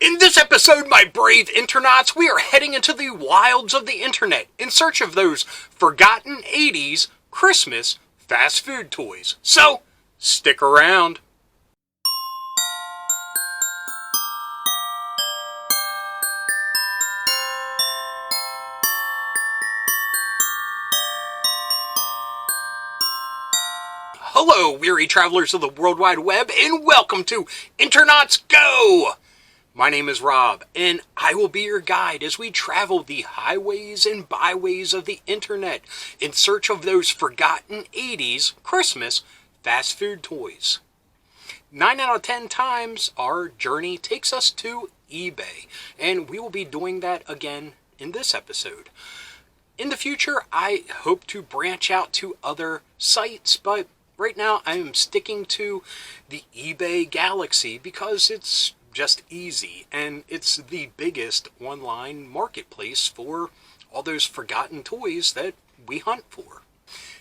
In this episode, my brave internauts, we are heading into the wilds of the internet in search of those forgotten 80s Christmas fast food toys. So, stick around. Hello, weary travelers of the World Wide Web, and welcome to Internauts Go! My name is Rob, and I will be your guide as we travel the highways and byways of the internet in search of those forgotten 80s Christmas fast food toys. 9 out of 10 times, our journey takes us to eBay, and we will be doing that again in this episode. In the future, I hope to branch out to other sites, but right now I am sticking to the eBay Galaxy because it's just easy, and it's the biggest online marketplace for all those forgotten toys that we hunt for.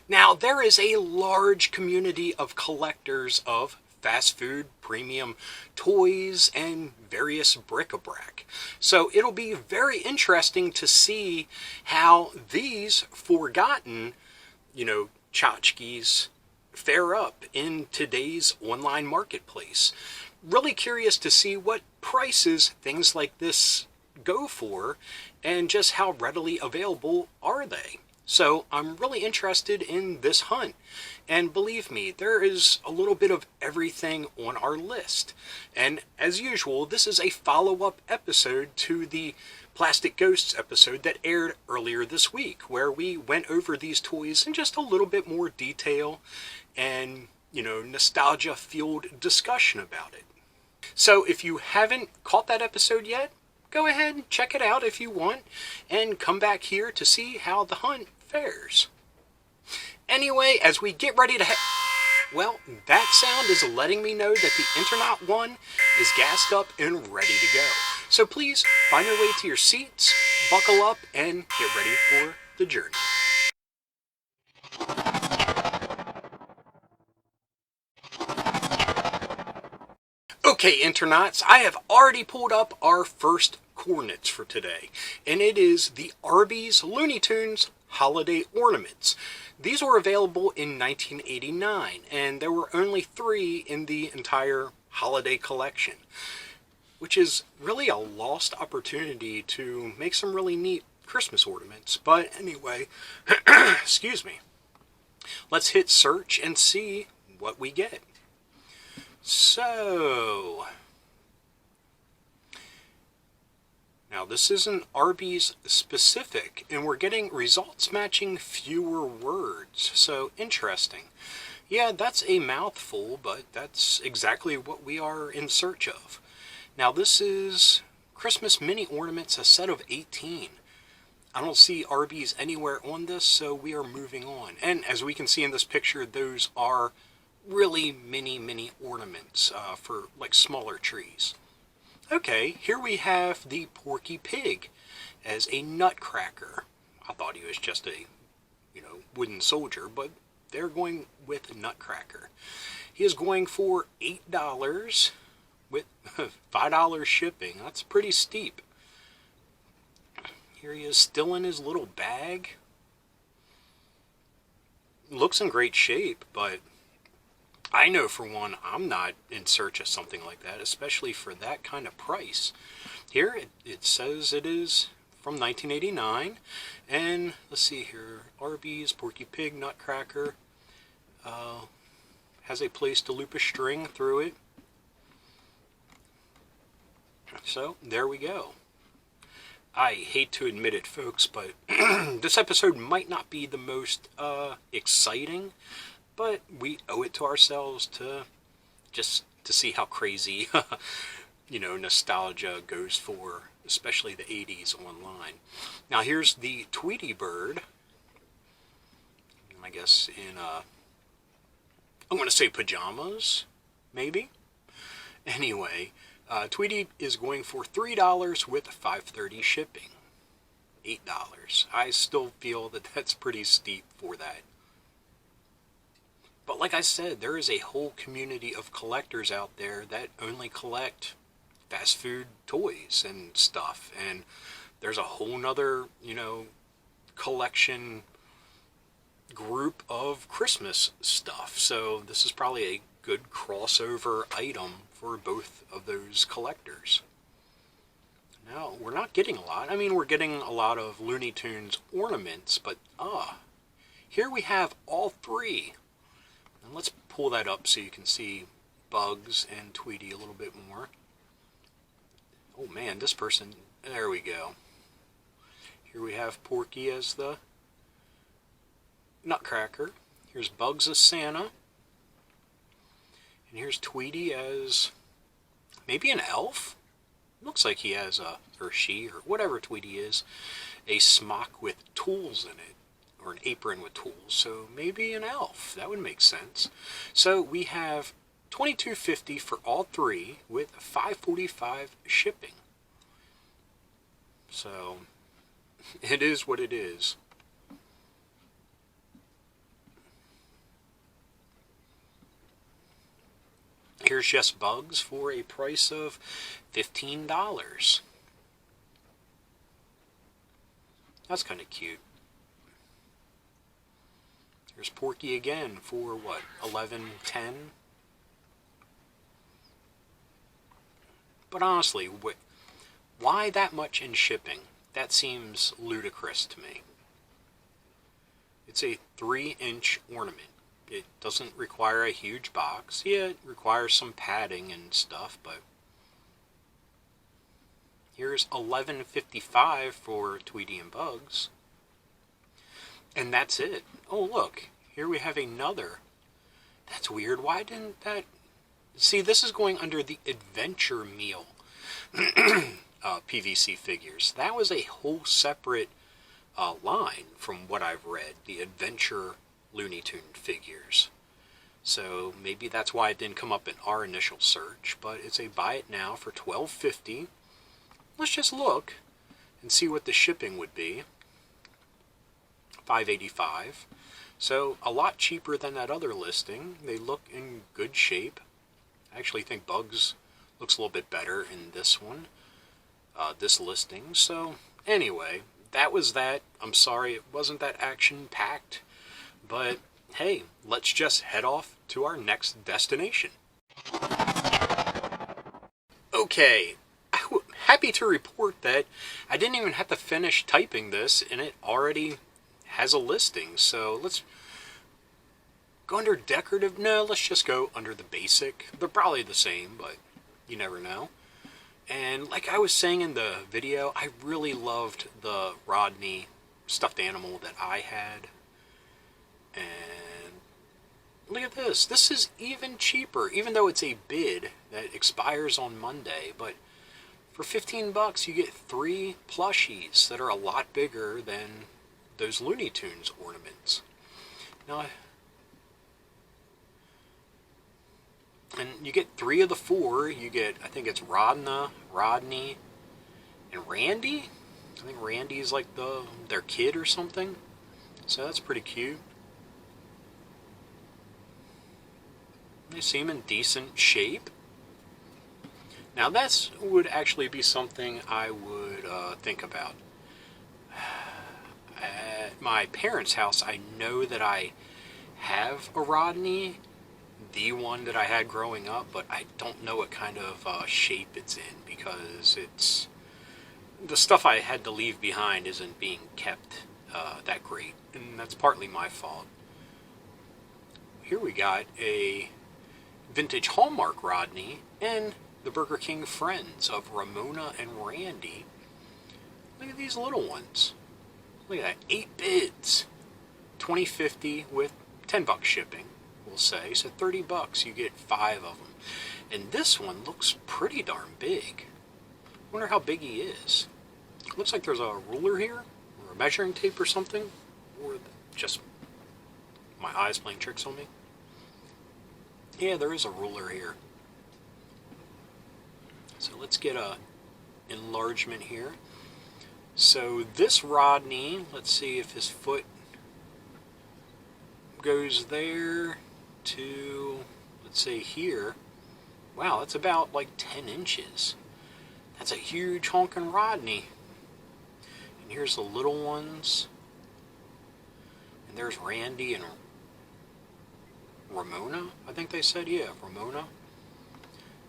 Now, there is a large community of collectors of fast food, premium toys, and various bric-a-brac. So it'll be very interesting to see how these forgotten, tchotchkes fare up in today's online marketplace. Really curious to see what prices things like this go for and just how readily available are they. So I'm really interested in this hunt, and believe me, there is a little bit of everything on our list. And as usual, this is a follow-up episode to the Plastic Ghosts episode that aired earlier this week, where we went over these toys in just a little bit more detail and, nostalgia-fueled discussion about it. So if you haven't caught that episode yet, go ahead and check it out if you want, and come back here to see how the hunt fares. Anyway, as we get ready to well, that sound is letting me know that the Internaut 1 is gassed up and ready to go. So please, find your way to your seats, buckle up, and get ready for the journey. Okay, Internauts, I have already pulled up our first coordinates for today, and it is the Arby's Looney Tunes Holiday Ornaments. These were available in 1989, and there were only 3 in the entire holiday collection, which is really a lost opportunity to make some really neat Christmas ornaments. But anyway, excuse me, let's hit search and see what we get. So, now this isn't Arby's specific, and we're getting results matching fewer words, so interesting. Yeah, that's a mouthful, but that's exactly what we are in search of. Now this is Christmas mini ornaments, a set of 18. I don't see Arby's anywhere on this, so we are moving on. And as we can see in this picture, those are really mini ornaments for like smaller trees. Okay, here we have the Porky Pig as a nutcracker. I thought he was just a, wooden soldier, but they're going with nutcracker. He is going for $8 with $5 shipping. That's pretty steep. Here he is still in his little bag. Looks in great shape, but I know for one, I'm not in search of something like that, especially for that kind of price. Here it says it is from 1989, and let's see here, Arby's, Porky Pig, Nutcracker, has a place to loop a string through it. So, there we go. I hate to admit it, folks, but this episode might not be the most exciting, but we owe it to ourselves to see how crazy, nostalgia goes for, especially the 80s online. Now here's the Tweety Bird. I guess in, I'm going to say pajamas, maybe? Anyway, Tweety is going for $3 with $5.30 shipping. $8. I still feel that that's pretty steep for that. But like I said, there is a whole community of collectors out there that only collect fast food toys and stuff. And there's a whole nother, collection group of Christmas stuff. So this is probably a good crossover item for both of those collectors. Now, we're not getting a lot. I mean, we're getting a lot of Looney Tunes ornaments, but here we have all three. And let's pull that up so you can see Bugs and Tweety a little bit more. Oh man, this person, there we go. Here we have Porky as the Nutcracker. Here's Bugs as Santa. And here's Tweety as maybe an elf? Looks like he has or she, or whatever Tweety is, a smock with tools in it, or an apron with tools. So maybe an elf. That would make sense. So we have $22.50 for all three with $5.45 shipping. So it is what it is. Here's just Bugs for a price of $15. That's kind of cute. Here's Porky again for what, $11.10? But honestly, why that much in shipping? That seems ludicrous to me. It's a 3-inch ornament. It doesn't require a huge box. Yeah, it requires some padding and stuff, but here's $11.55 for Tweety and Bugs. And that's it. Oh, look. Here we have another. That's weird. Why didn't that... See, this is going under the Adventure Meal PVC figures. That was a whole separate line from what I've read. The Adventure Looney Tune figures. So maybe that's why it didn't come up in our initial search, but it's a buy it now for $12.50. Let's just look and see what the shipping would be. $5.85. So a lot cheaper than that other listing. They look in good shape. I actually think Bugs looks a little bit better in this one, this listing. So anyway, that was that. I'm sorry it wasn't that action-packed. But, hey, let's just head off to our next destination. Okay, I'm happy to report that I didn't even have to finish typing this, and it already has a listing. So let's go under decorative. No, let's just go under the basic. They're probably the same, but you never know. And like I was saying in the video, I really loved the Rodney stuffed animal that I had. And look at this. This is even cheaper, even though it's a bid that expires on Monday. But for $15, you get 3 plushies that are a lot bigger than those Looney Tunes ornaments. Now, and you get 3 of the 4. You get, I think it's Rodney, and Randy. I think Randy is like their kid or something. So that's pretty cute. They seem in decent shape. Now that would actually be something I would think about. At my parents' house, I know that I have a Rodney, the one that I had growing up, but I don't know what kind of shape it's in because it's... The stuff I had to leave behind isn't being kept that great, and that's partly my fault. Here we got a vintage Hallmark Rodney and the Burger King friends of Ramona and Randy. Look at these little ones. Look at that, 8 bids. $20.50 with $10 shipping, we'll say. So $30, you get 5 of them. And this one looks pretty darn big. Wonder how big he is. Looks like there's a ruler here, or a measuring tape or something, or just my eyes playing tricks on me. Yeah, there is a ruler here. So let's get a enlargement here. So this Rodney, let's see if his foot goes there to, let's say here. Wow, that's about like 10 inches. That's a huge honking Rodney. And here's the little ones. And there's Randy and Ramona, I think they said. Yeah, Ramona.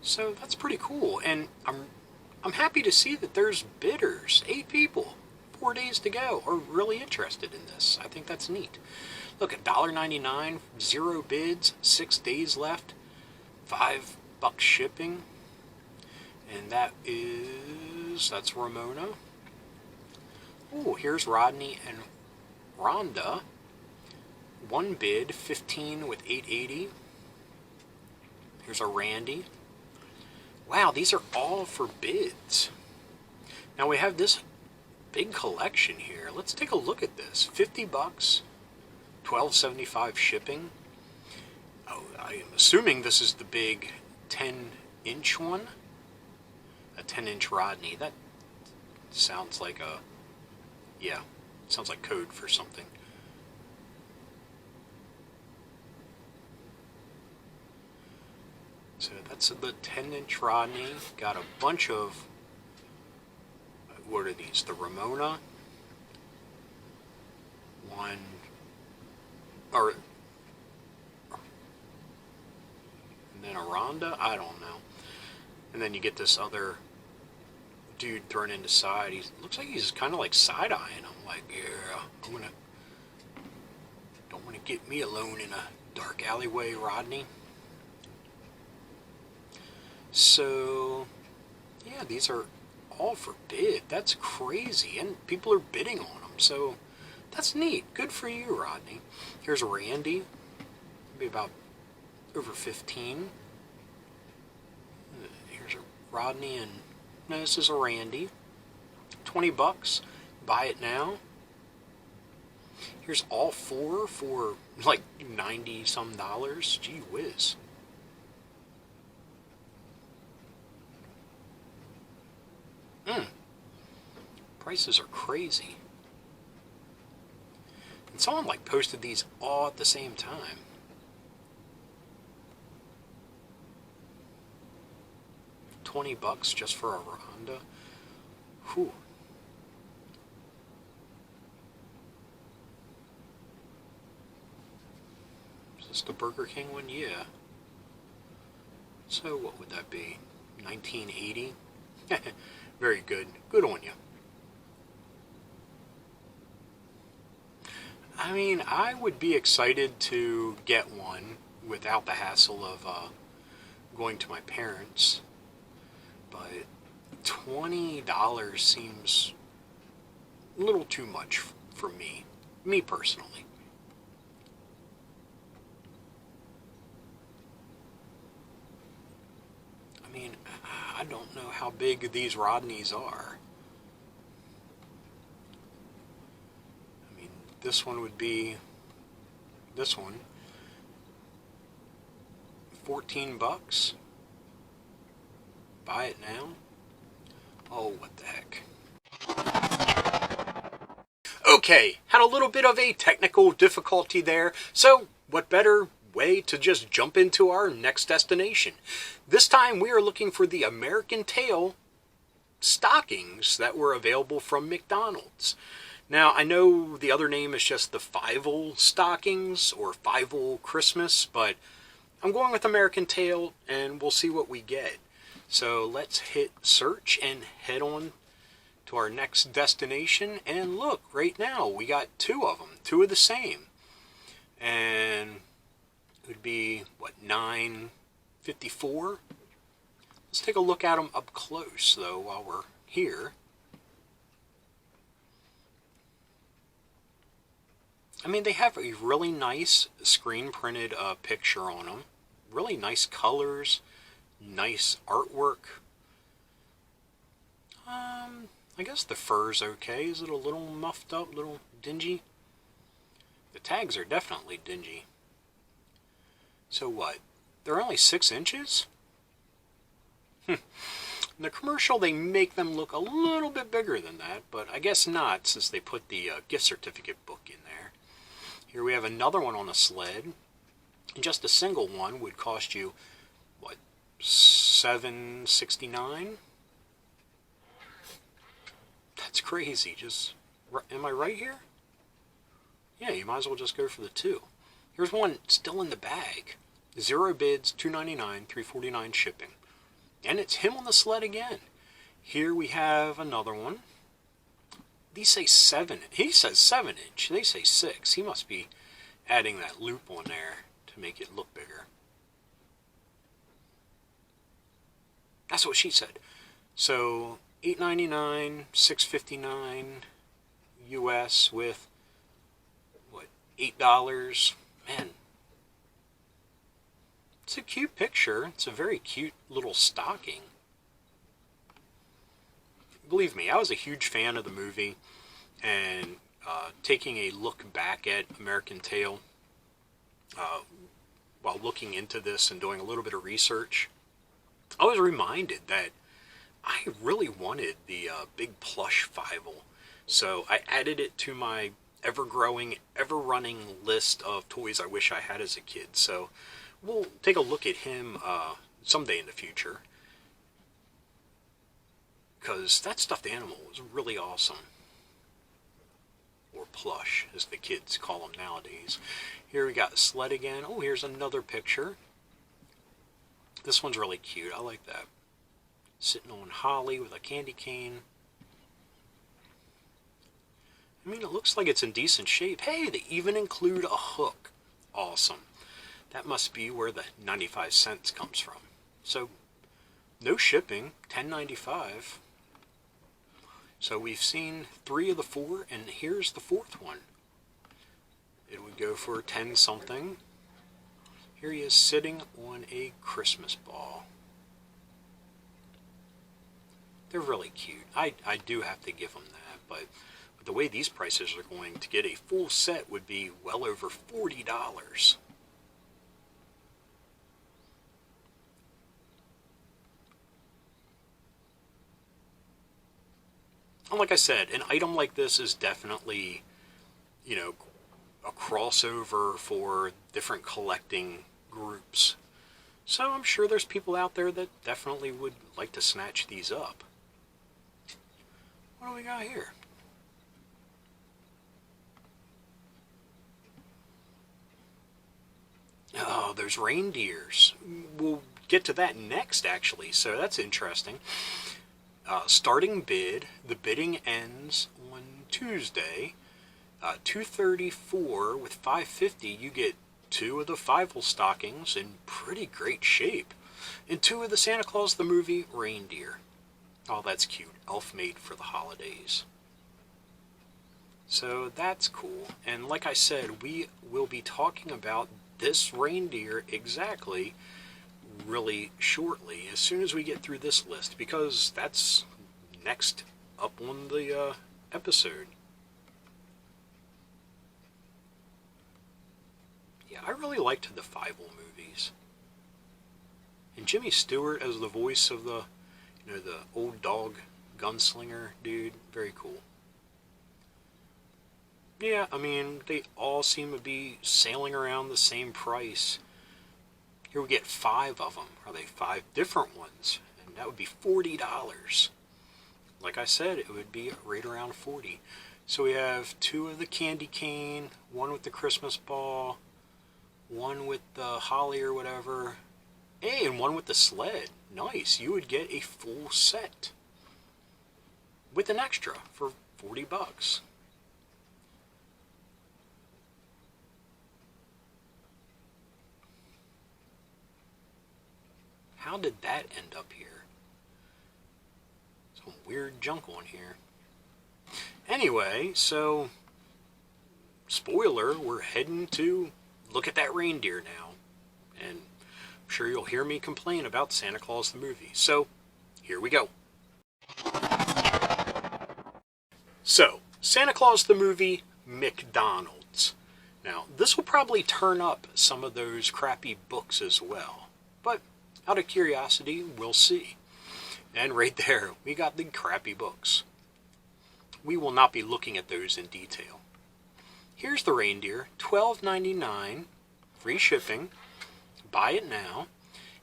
So that's pretty cool. And I'm happy to see that there's bidders. 8 people, 4 days to go, are really interested in this. I think that's neat. Look at $1.99, 0 bids, 6 days left, $5 shipping. And that's Ramona. Oh, here's Rodney and Rhonda. 1 bid, 15 with 880. Here's a Randy. Wow, these are all for bids. Now we have this big collection here. Let's take a look at this. $50, $12.75 shipping. Oh, I am assuming this is the big 10-inch one. A 10-inch Rodney. That sounds like sounds like code for something. So that's the 10-inch Rodney. Got a bunch of, what are these? The Ramona. And then a Rhonda? I don't know. And then you get this other dude thrown into side. He looks like he's kind of like side-eyeing him. Like, yeah, don't want to get me alone in a dark alleyway, Rodney. So, yeah, these are all for bid. That's crazy. And people are bidding on them. So, that's neat. Good for you, Rodney. Here's Randy. Maybe about over 15. Here's a Rodney, and no, this is a Randy. $20. Buy it now. Here's all 4 for like $90-some. Gee whiz. Prices are crazy. And someone like posted these all at the same time. $20 just for a Rhonda. Whew. Is this the Burger King one? Yeah. So what would that be? 1980? Very good. Good on you. I mean, I would be excited to get one without the hassle of going to my parents. But $20 seems a little too much for me personally. I mean, I don't know how big these Rodneys are. I mean, this one would be this one. $14. Buy it now. Oh, what the heck. Okay, had a little bit of a technical difficulty there, so what better way to just jump into our next destination. This time we are looking for the American Tail stockings that were available from McDonald's. Now, I know the other name is just the Fievel stockings or Fievel Christmas, but I'm going with American Tail and we'll see what we get. So let's hit search and head on to our next destination. And look, right now we got 2 of them, 2 of the same. And it would be, what, $9.54? Let's take a look at them up close, though, while we're here. I mean, they have a really nice screen-printed picture on them. Really nice colors, nice artwork. I guess the fur's okay. Is it a little muffed up, a little dingy? The tags are definitely dingy. So what? They're only 6 inches? In the commercial, they make them look a little bit bigger than that, but I guess not, since they put the gift certificate book in there. Here we have another one on a sled. And just a single one would cost you, what, $7.69? crazy. Am I right here? Yeah, you might as well just go for the 2. Here's one still in the bag. 0 bids, $2.99, $3.49 shipping. And it's him on the sled again. Here we have another one. These say 7. He says 7 inch. They say 6. He must be adding that loop on there to make it look bigger. That's what she said. So $8.99, $6.59 US with what, $8. Man, it's a cute picture. It's a very cute little stocking. Believe me, I was a huge fan of the movie, and taking a look back at American Tail while looking into this and doing a little bit of research, I was reminded that I really wanted the big plush Fievel. So I added it to my ever-growing, ever-running list of toys I wish I had as a kid. So we'll take a look at him someday in the future, because that stuffed animal was really awesome. Or plush, as the kids call them nowadays. Here we got the sled again. Oh, here's another picture. This one's really cute. I like that. Sitting on Holly with a candy cane. I mean, it looks like it's in decent shape. Hey, they even include a hook. Awesome. That must be where the 95 cents comes from. So, no shipping, $10.95. So we've seen 3 of the 4, and here's the 4th one. It would go for 10 something. Here he is sitting on a Christmas ball. They're really cute. I do have to give them that, but the way these prices are going, to get a full set would be well over $40. And like I said, an item like this is definitely, you know, a crossover for different collecting groups. So I'm sure there's people out there that definitely would like to snatch these up. What do we got here? Oh, there's reindeers. We'll get to that next, actually, so that's interesting. Starting bid, the bidding ends on Tuesday, 234 with 550. You get 2 of the Fievel stockings in pretty great shape, and 2 of the Santa Claus the Movie reindeer. Oh, that's cute. Elf made for the holidays. So that's cool. And like I said, we will be talking about this reindeer exactly really shortly, as soon as we get through this list, because that's next up on the episode. Yeah, I really liked the Fievel movies. And Jimmy Stewart as the voice of the, you know, the old dog gunslinger dude, very cool. Yeah, I mean, they all seem to be sailing around the same price. Here we get 5 of them. Are they 5 different ones? And that would be $40. Like I said, it would be right around 40. So we have 2 of the candy cane, 1 with the Christmas ball, 1 with the holly or whatever. Hey, and 1 with the sled. Nice. You would get a full set with an extra for $40. How did that end up here? Some weird junk on here. Anyway, so, spoiler, we're heading to look at that reindeer now. And I'm sure you'll hear me complain about Santa Claus the Movie. So, here we go. So, Santa Claus the Movie, McDonald's. Now, this will probably turn up some of those crappy books as well. But out of curiosity, we'll see. And right there, we got the crappy books. We will not be looking at those in detail. Here's the reindeer, $12.99, free shipping. Buy it now.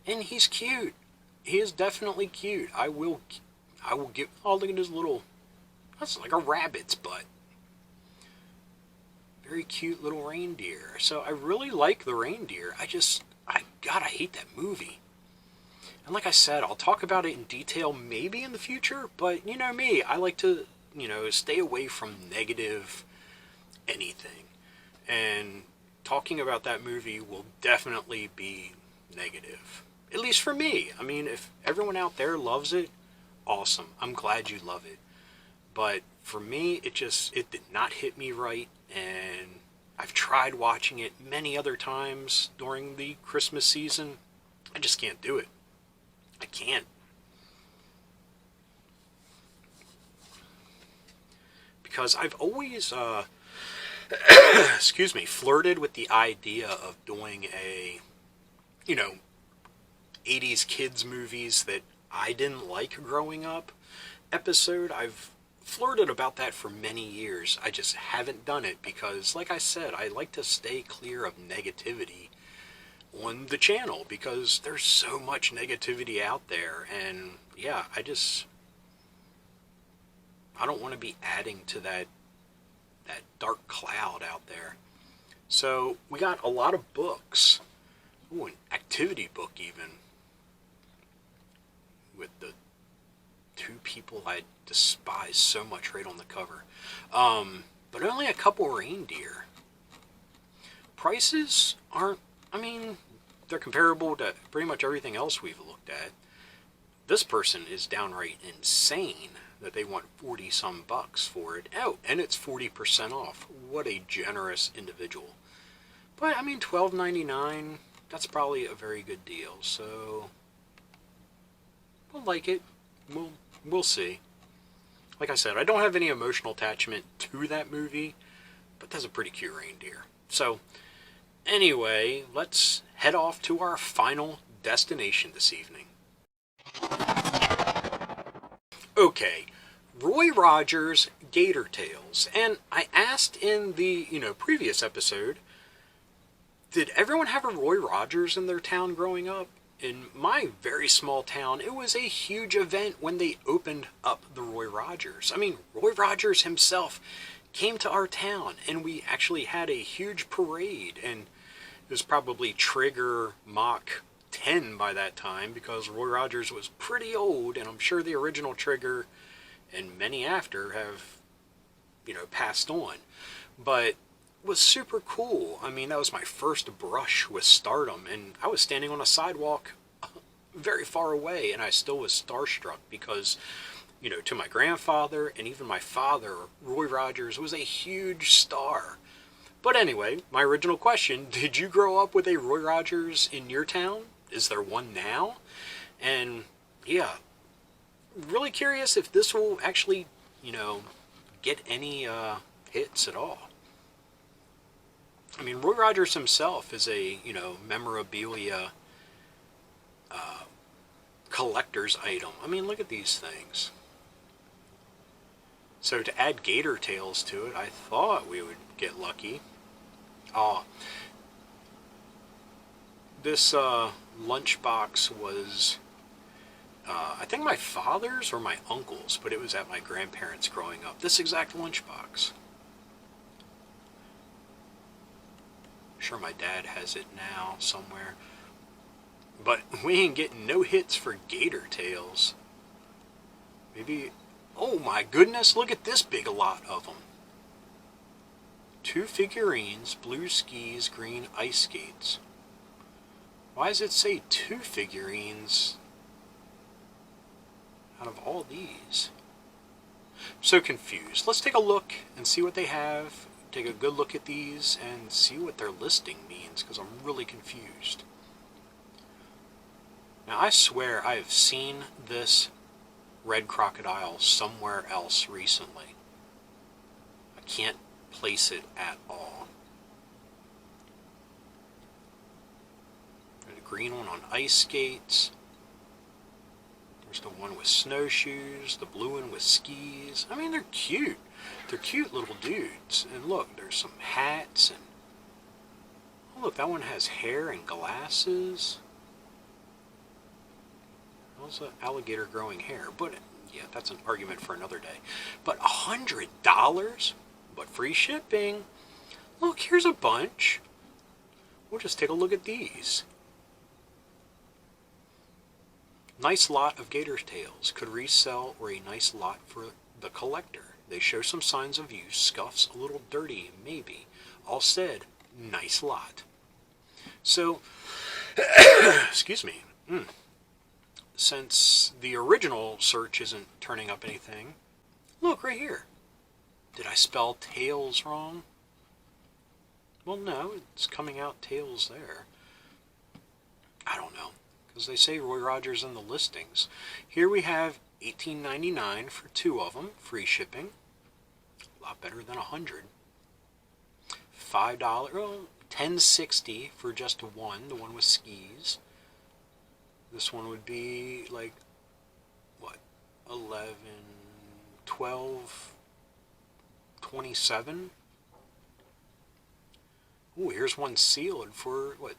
And he's cute. He is definitely cute. I will give, oh, look at his little That's like a rabbit's butt. Very cute little reindeer. So I really like the reindeer. God, I hate that movie. And like I said, I'll talk about it in detail maybe in the future, but you know me, I like to, stay away from negative anything. And talking about that movie will definitely be negative. At least for me. I mean, if everyone out there loves it, awesome. I'm glad you love it. But for me, it did not hit me right, and I've tried watching it many other times during the Christmas season. I just can't do it. I can't. Because I've always, excuse me, flirted with the idea of doing a, 80s kids movies that I didn't like growing up episode. I've flirted about that for many years. I just haven't done it because, like I said, I like to stay clear of negativity on the channel because there's so much negativity out there. And yeah, I don't want to be adding to that dark cloud out there. So we got a lot of books. Ooh, an activity book even. With the two people I despise so much right on the cover. But only a couple reindeer. Prices aren't, they're comparable to pretty much everything else we've looked at. This person is downright insane that they want 40 some bucks for it. Oh, and it's 40% off. What a generous individual. But $12.99, that's probably a very good deal. So we'll like it. We'll see. Like I said, I don't have any emotional attachment to that movie, but that's a pretty cute reindeer. So anyway, let's head off to our final destination this evening. Okay, Roy Rogers Gator Tales. And I asked in the, previous episode, did everyone have a Roy Rogers in their town growing up? In my very small town, it was a huge event when they opened up the Roy Rogers. Roy Rogers himself came to our town, and we actually had a huge parade, and it was probably Trigger Mach 10 by that time, because Roy Rogers was pretty old, and I'm sure the original Trigger and many after have, passed on. But it was super cool. That was my first brush with stardom, and I was standing on a sidewalk very far away, and I still was starstruck because, to my grandfather and even my father, Roy Rogers was a huge star. But anyway, my original question, did you grow up with a Roy Rogers in your town? Is there one now? And yeah, really curious if this will actually, get any hits at all. Roy Rogers himself is a, memorabilia collector's item. Look at these things. So to add Gator Tales to it, I thought we would get lucky. This lunchbox was, I think my father's or my uncle's, but it was at my grandparents' growing up. This exact lunchbox. I'm sure my dad has it now somewhere. But we ain't getting no hits for Gator Tales. Maybe, oh my goodness, look at this big lot of them. 2 figurines, blue skis, green ice skates. Why does it say 2 figurines out of all these? I'm so confused. Let's take a look and see what they have. Take a good look at these and see what their listing means, because I'm really confused. Now, I swear I have seen this red crocodile somewhere else recently. I can't place it at all. There's a green one on ice skates. There's the one with snowshoes, the blue one with skis. They're cute. They're cute little dudes. And look, there's some hats and... oh, look, that one has hair and glasses. How's an alligator growing hair? But Yeah, that's an argument for another day. But $100? But free shipping? Look, here's a bunch. We'll just take a look at these. Nice lot of gator tails. Could resell or a nice lot for the collector. They show some signs of use. Scuffs a little dirty, maybe. All said, nice lot. So, excuse me. Since the original search isn't turning up anything, look right here. Did I spell tails wrong? Well, no, it's coming out tails there. I don't know, because they say Roy Rogers in the listings. Here we have $18.99 for 2 of them, free shipping. A lot better than $100. $5, $10.60 for just one, the one with skis. This one would be like, what, 11, 12, 27? Ooh, here's one sealed for, what,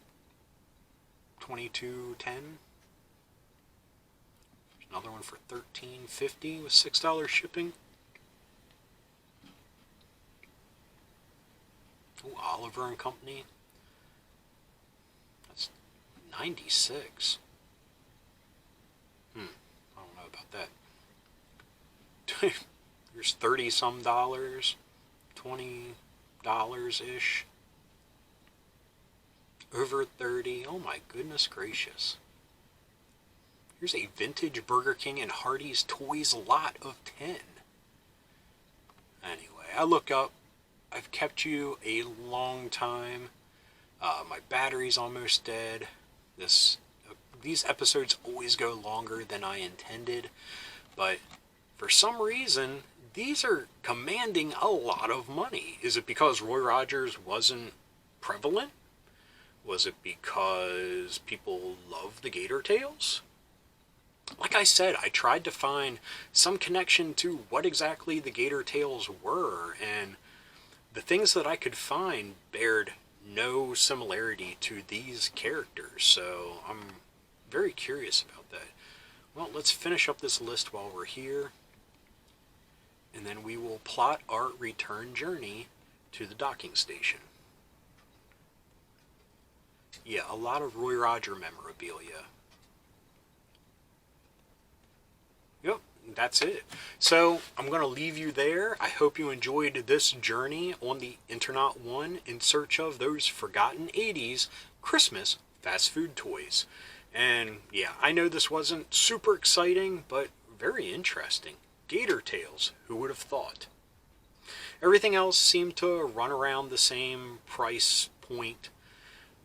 $22.10? Another one for $13.50 with $6 shipping. Ooh, Oliver and Company. That's $96. I don't know about that. There's 30 some dollars, $20-ish. Over 30. Oh my goodness gracious. Here's a vintage Burger King and Hardee's Toys lot of 10. Anyway, I look up. I've kept you a long time. My battery's almost dead. These episodes always go longer than I intended, but for some reason, these are commanding a lot of money. Is it because Roy Rogers wasn't prevalent? Was it because people love the gator tails? Like I said, I tried to find some connection to what exactly the gator tails were, and the things that I could find bared no similarity to these characters, so I'm very curious about that. Well, let's finish up this list while we're here, and then we will plot our return journey to the docking station. Yeah, a lot of Roy Rogers memorabilia. Yep, that's it. So, I'm going to leave you there. I hope you enjoyed this journey on the Internaut 1 in search of those forgotten 80s Christmas fast food toys. And yeah, I know this wasn't super exciting, but very interesting. Gator tails, who would have thought? Everything else seemed to run around the same price point.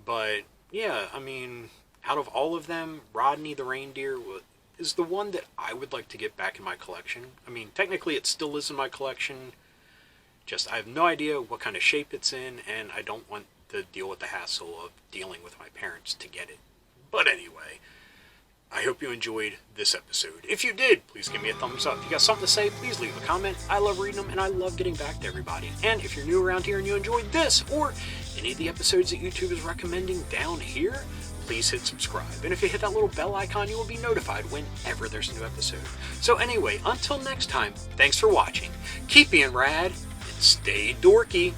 But yeah, I mean, out of all of them, Rodney the reindeer is the one that I would like to get back in my collection. I mean, technically it still is in my collection. Just I have no idea what kind of shape it's in, and I don't want to deal with the hassle of dealing with my parents to get it. But anyway, I hope you enjoyed this episode. If you did, please give me a thumbs up. If you got something to say, please leave a comment. I love reading them, and I love getting back to everybody. And if you're new around here and you enjoyed this, or any of the episodes that YouTube is recommending down here, please hit subscribe. And if you hit that little bell icon, you will be notified whenever there's a new episode. So anyway, until next time, thanks for watching. Keep being rad, and stay dorky.